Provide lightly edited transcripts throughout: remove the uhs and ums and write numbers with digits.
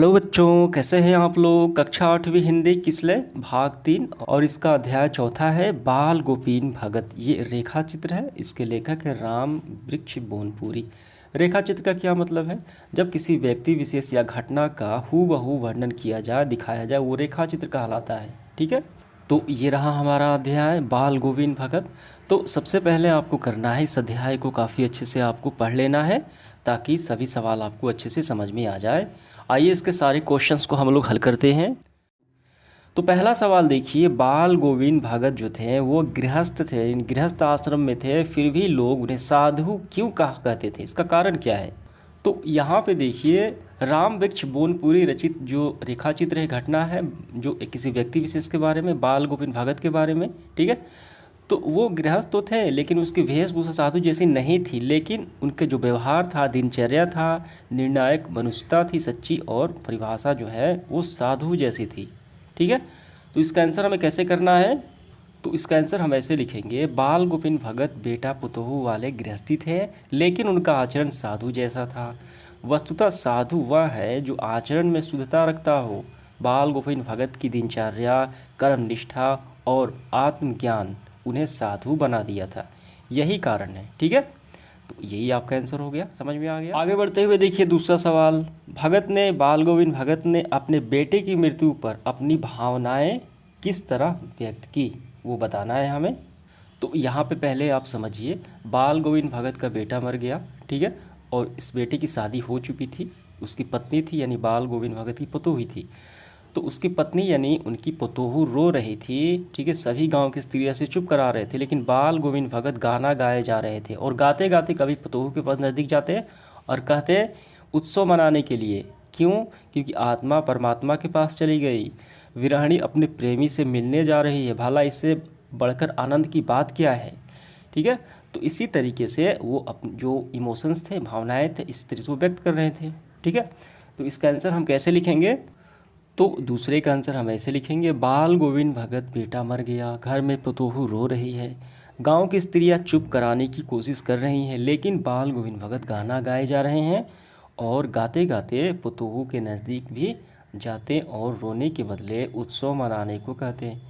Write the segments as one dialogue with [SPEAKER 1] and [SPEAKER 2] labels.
[SPEAKER 1] Hello बच्चों, कैसे हैं आप लोग। कक्षा 8वीं हिंदी किसले भाग 3 और इसका अध्याय चौथा है बाल गोपीन भगत। ये रेखा चित्र है। इसके लेखक है राम वृक्ष बोनपुरी। रेखा चित्र का क्या मतलब है? जब किसी व्यक्ति विशेष या घटना का हूबहू वर्णन किया जाए, दिखाया जाए, वो रेखा चित्र कहलाता है। ठीक है, तो ये रहा हमारा अध्याय बाल गोविंद भगत। तो सबसे पहले आपको करना है, इस अध्याय को काफ़ी अच्छे से आपको पढ़ लेना है ताकि सभी सवाल आपको अच्छे से समझ में आ जाए। आइए इसके सारे क्वेश्चंस को हम लोग हल करते हैं। तो पहला सवाल देखिए, बाल गोविंद भगत जो थे वो गृहस्थ थे, गृहस्थ आश्रम में थे, फिर भी लोग उन्हें साधु क्यों कहा कहते थे, इसका कारण क्या है? तो यहाँ पे देखिए, राम वृक्ष बोनपुरी रचित जो रेखा चित्र है, घटना है जो किसी व्यक्ति विशेष के बारे में, बाल गोविंद भगत के बारे में। ठीक है, तो वो गृहस्थ तो थे लेकिन उसकी वेशभूषा साधु जैसी नहीं थी, लेकिन उनके जो व्यवहार था, दिनचर्या था, निर्णायक मनुष्यता थी सच्ची, और परिभाषा जो है वो साधु जैसी थी। ठीक है, तो इसका आंसर हमें कैसे करना है? तो इसका आंसर हम ऐसे लिखेंगे, बाल गोविंद भगत बेटा पुतोहू वाले गृहस्थी थे लेकिन उनका आचरण साधु जैसा था। वस्तुतः साधु वह है जो आचरण में शुद्धता रखता हो। बाल गोविंद भगत की दिनचर्या, कर्मनिष्ठा और आत्मज्ञान उन्हें साधु बना दिया था, यही कारण है। ठीक है, तो यही आपका आंसर हो गया, समझ में आ गया। आगे बढ़ते हुए देखिए दूसरा सवाल, बाल गोविंद भगत ने अपने बेटे की मृत्यु पर अपनी भावनाएं किस तरह व्यक्त की, वो बताना है हमें। तो यहाँ पे पहले आप समझिए, बाल गोविंद भगत का बेटा मर गया। ठीक है, और इस बेटे की शादी हो चुकी थी, उसकी पत्नी थी यानी बाल गोविंद भगत की पतोही थी। तो उसकी पत्नी यानी उनकी पतोहू रो रही थी। ठीक है, सभी गांव की स्त्रियां से चुप करा रहे थे, लेकिन बाल गोविंद भगत गाना गाए जा रहे थे और गाते गाते कभी पतोहू के पास नज़दीक जाते और कहते उत्सव मनाने के लिए। क्यों? क्योंकि आत्मा परमात्मा के पास चली गई, विरहणी अपने प्रेमी से मिलने जा रही है, भला इससे बढ़कर आनंद की बात क्या है। ठीक है, तो इसी तरीके से वो जो इमोशंस थे, भावनाएँ थे, इस तरह से वो व्यक्त कर रहे थे। ठीक है, तो इसका आंसर हम कैसे लिखेंगे? तो दूसरे का आंसर हम ऐसे लिखेंगे, बाल गोविंद भगत बेटा मर गया, घर में पतोहू रो रही है, गांव की स्त्रियां चुप कराने की कोशिश कर रही हैं, लेकिन बाल गोविंद भगत गाना गाए जा रहे हैं और गाते गाते पतोहू के नज़दीक भी जाते और रोने के बदले उत्सव मनाने को कहते हैं।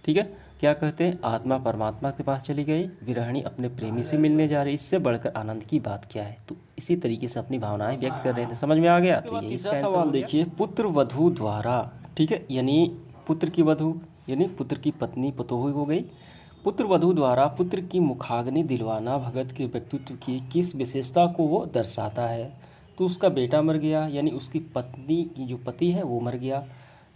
[SPEAKER 1] ठीक है, क्या कहते हैं? आत्मा परमात्मा के पास चली गई, विरहणी अपने प्रेमी से मिलने जा रही, इससे बढ़कर आनंद की बात क्या है। तो इसी तरीके से अपनी भावनाएं व्यक्त कर रहे थे, समझ में आ गया। तो यही इसका सवाल देखिए, पुत्र वधू द्वारा, ठीक है, यानी पुत्र की वधू यानी पुत्र की पत्नी पतोहू हो गई। पुत्र वधू द्वारा पुत्र की मुखाग्नि दिलवाना भगत के व्यक्तित्व की किस विशेषता को वो दर्शाता है? तो उसका बेटा मर गया यानी उसकी पत्नी की जो पति है वो मर गया।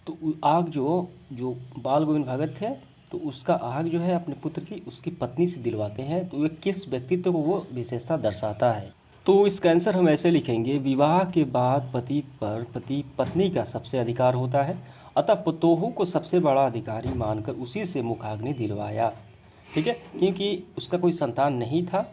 [SPEAKER 1] तो आग जो जो बाल गोविंद भगत थे, तो उसका आग जो है अपने पुत्र की उसकी पत्नी से दिलवाते हैं, तो ये किस व्यक्तित्व को वो विशेषता दर्शाता है? तो इसका आंसर हम ऐसे लिखेंगे, विवाह के बाद पति पर पत्नी का सबसे अधिकार होता है, अतः पतोहू को सबसे बड़ा अधिकारी मानकर उसी से मुखाग्नि दिलवाया। ठीक है, क्योंकि उसका कोई संतान नहीं था।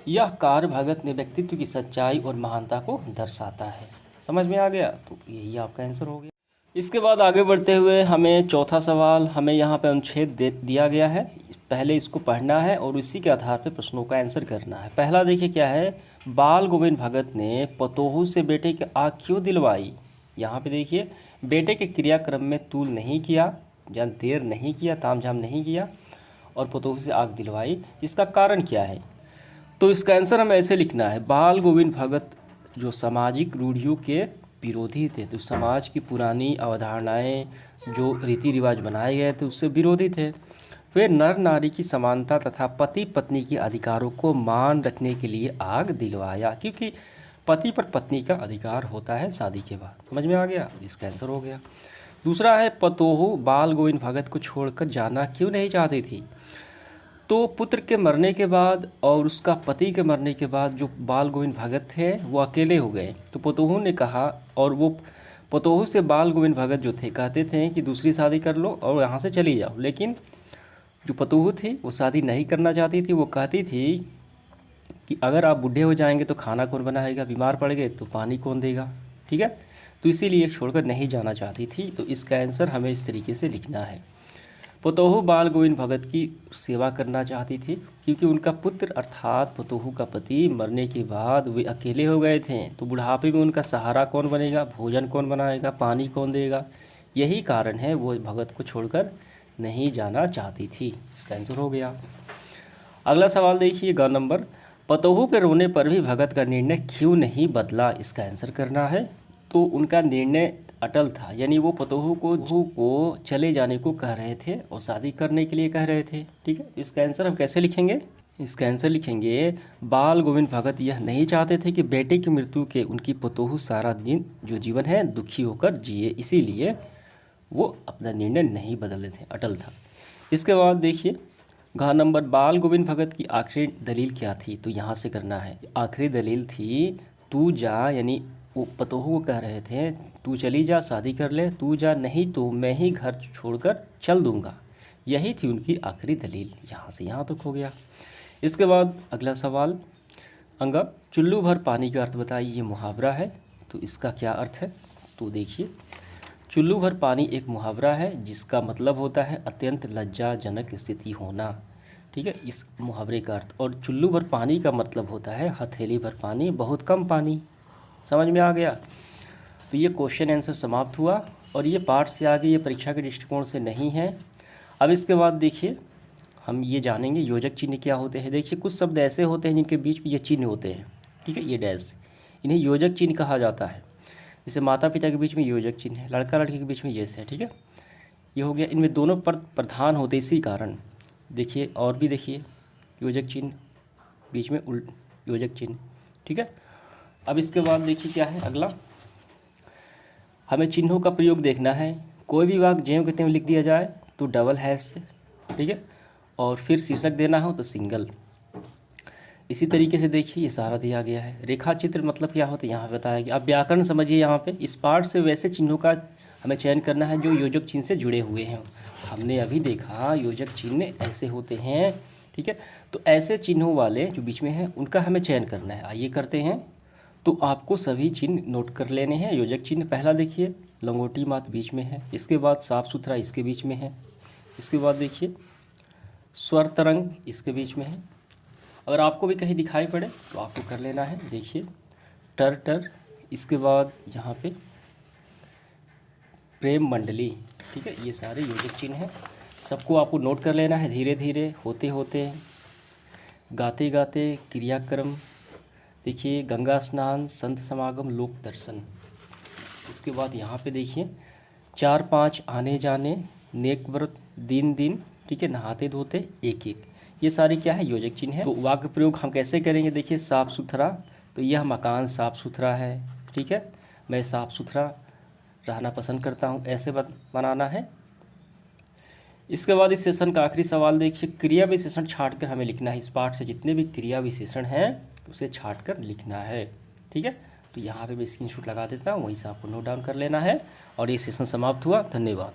[SPEAKER 1] यह कार्य भगत ने व्यक्तित्व की सच्चाई और महानता को दर्शाता है। समझ में आ गया? तो यही आपका आंसर हो गया। इसके बाद आगे बढ़ते हुए हमें चौथा सवाल, हमें यहाँ पे अनुच्छेद दिया गया है, पहले इसको पढ़ना है और इसी के आधार पर प्रश्नों का आंसर करना है। पहला देखिए क्या है, बाल गोविंद भगत ने पतोहू से बेटे की आग क्यों दिलवाई? यहाँ पे देखिए, बेटे के क्रियाक्रम में तूल नहीं किया, जब देर नहीं किया, तामझाम नहीं किया और पतोहू से आग दिलवाई, इसका कारण क्या है? तो इसका आंसर हमें ऐसे लिखना है, बाल गोविंद भगत जो सामाजिक रूढ़ियों के विरोधी थे, तो समाज की पुरानी अवधारणाएं, जो रीति रिवाज बनाए गए थे उससे विरोधी थे। वे नर नारी की समानता तथा पति पत्नी के अधिकारों को मान रखने के लिए आग दिलवाया, क्योंकि पति पर पत्नी का अधिकार होता है शादी के बाद। समझ में आ गया? इसका आंसर हो गया। दूसरा है, पतोहू बाल गोविंद भगत को छोड़कर जाना क्यों नहीं चाहती थी? तो पुत्र के मरने के बाद और उसका पति के मरने के बाद जो बाल गोविंद भगत थे वो अकेले हो गए। तो पतोहू ने कहा, और वो पतोहू से बाल गोविंद भगत जो थे कहते थे कि दूसरी शादी कर लो और यहाँ से चली जाओ, लेकिन जो पतोहू थी वो शादी नहीं करना चाहती थी। वो कहती थी कि अगर आप बूढ़े हो जाएंगे तो खाना कौन बनाएगा, बीमार पड़ गए तो पानी कौन देगा। ठीक है, तो इसीलिए छोड़कर नहीं जाना चाहती थी। तो इसका आंसर हमें इस तरीके से लिखना है, पतोहू बाल गोविंद भगत की सेवा करना चाहती थी, क्योंकि उनका पुत्र अर्थात पतोहू का पति मरने के बाद वे अकेले हो गए थे। तो बुढ़ापे में उनका सहारा कौन बनेगा, भोजन कौन बनाएगा, पानी कौन देगा। यही कारण है वो भगत को छोड़कर नहीं जाना चाहती थी। इसका आंसर हो गया। अगला सवाल देखिए ग नंबर, पतोहू के रोने पर भी भगत का निर्णय क्यों नहीं बदला। इसका आंसर करना है। तो उनका निर्णय अटल था, यानी वो पतोहू को चले जाने को कह रहे थे और शादी करने के लिए कह रहे थे। ठीक है, इसका आंसर हम कैसे लिखेंगे। इसका आंसर लिखेंगे, बाल गोविंद भगत यह नहीं चाहते थे कि बेटे की मृत्यु के उनकी पतोहू सारा दिन जो जीवन है दुखी होकर जिए, इसीलिए वो अपना निर्णय नहीं बदले थे, अटल था। इसके बाद देखिए घ नंबर, बाल गोविंद भगत की आखिरी दलील क्या थी। तो यहाँ से करना है। आखिरी दलील थी तू जा, यानी वो पतोहू को कह रहे थे तू चली जा, शादी कर ले, तू जा, नहीं तो मैं ही घर छोड़कर चल दूंगा। यही थी उनकी आखिरी दलील। यहाँ से यहाँ तक हो गया। इसके बाद अगला सवाल अंगा, चुल्लू भर पानी का अर्थ बताइए। ये मुहावरा है, तो इसका क्या अर्थ है। तो देखिए, चुल्लू भर पानी एक मुहावरा है जिसका मतलब होता है अत्यंत लज्जाजनक स्थिति होना। ठीक है, इस मुहावरे का अर्थ। और चुल्लू भर पानी का मतलब होता है हथेली भर पानी, बहुत कम पानी। समझ में आ गया। तो ये क्वेश्चन आंसर समाप्त हुआ और ये पाठ से आगे ये परीक्षा के दृष्टिकोण से नहीं है। अब इसके बाद देखिए हम ये जानेंगे योजक चिन्ह क्या होते हैं। देखिए कुछ शब्द ऐसे होते हैं जिनके बीच में ये चिन्ह होते हैं। ठीक है, ये डैश, इन्हें योजक चिन्ह कहा जाता है। जैसे माता पिता के बीच में योजक चिन्ह है, लड़का लड़की के बीच में ये है। ठीक है, ये हो गया। इनमें दोनों पर प्रधान होते इसी कारण। देखिए और भी देखिए योजक चिन्ह, बीच में योजक चिन्ह। ठीक है, अब इसके बाद देखिए क्या है अगला, हमें चिन्हों का प्रयोग देखना है। कोई भी वाक्य ज्यों के त्यों लिख दिया जाए तो डबल हैश से। ठीक है, और फिर शीर्षक देना हो तो सिंगल। इसी तरीके से देखिए ये सारा दिया गया है। रेखा चित्र मतलब क्या होता है यहाँ बताया गया। अब व्याकरण समझिए। यहाँ पे इस पाठ से वैसे चिन्हों का हमें चयन करना है जो योजक चिन्ह से जुड़े हुए हैं। हमने अभी देखा योजक चिन्ह ऐसे होते हैं। ठीक है, तो ऐसे चिन्हों वाले जो बीच में हैं उनका हमें चयन करना है। आइए करते हैं। तो आपको सभी चिन्ह नोट कर लेने हैं। योजक चिन्ह पहला देखिए लंगोटी मात बीच में है, इसके बाद साफ सुथरा इसके बीच में है, इसके बाद देखिए स्वर तरंग इसके बीच में है। अगर आपको भी कहीं दिखाई पड़े तो आपको कर लेना है। देखिए टर टर, इसके बाद यहाँ पे प्रेम मंडली। ठीक है, ये सारे योजक चिन्ह हैं, सबको आपको नोट कर लेना है। धीरे धीरे, होते होते, गाते गाते, क्रियाक्रम, देखिए गंगा स्नान, संत समागम, लोक दर्शन। इसके बाद यहाँ पे देखिए 4-5 आने जाने, नेक व्रत, दिन दिन। ठीक है, नहाते धोते, एक एक। ये सारी क्या है योजक चिन्ह है। तो वाक्य प्रयोग हम कैसे करेंगे। देखिए साफ़ सुथरा, तो यह मकान साफ़ सुथरा है। ठीक है, मैं साफ़ सुथरा रहना पसंद करता हूँ, ऐसे बनाना है। इसके बाद इस सेशन का आखिरी सवाल देखिए, क्रिया विशेषण छांटकर हमें लिखना है। इस पाठ से जितने भी क्रिया विशेषण हैं उसे छांटकर लिखना है। ठीक है, तो यहाँ पे मैं स्क्रीनशॉट लगा देता हूँ, वहीं से आपको नोट डाउन कर लेना है। और ये सेशन समाप्त हुआ। धन्यवाद।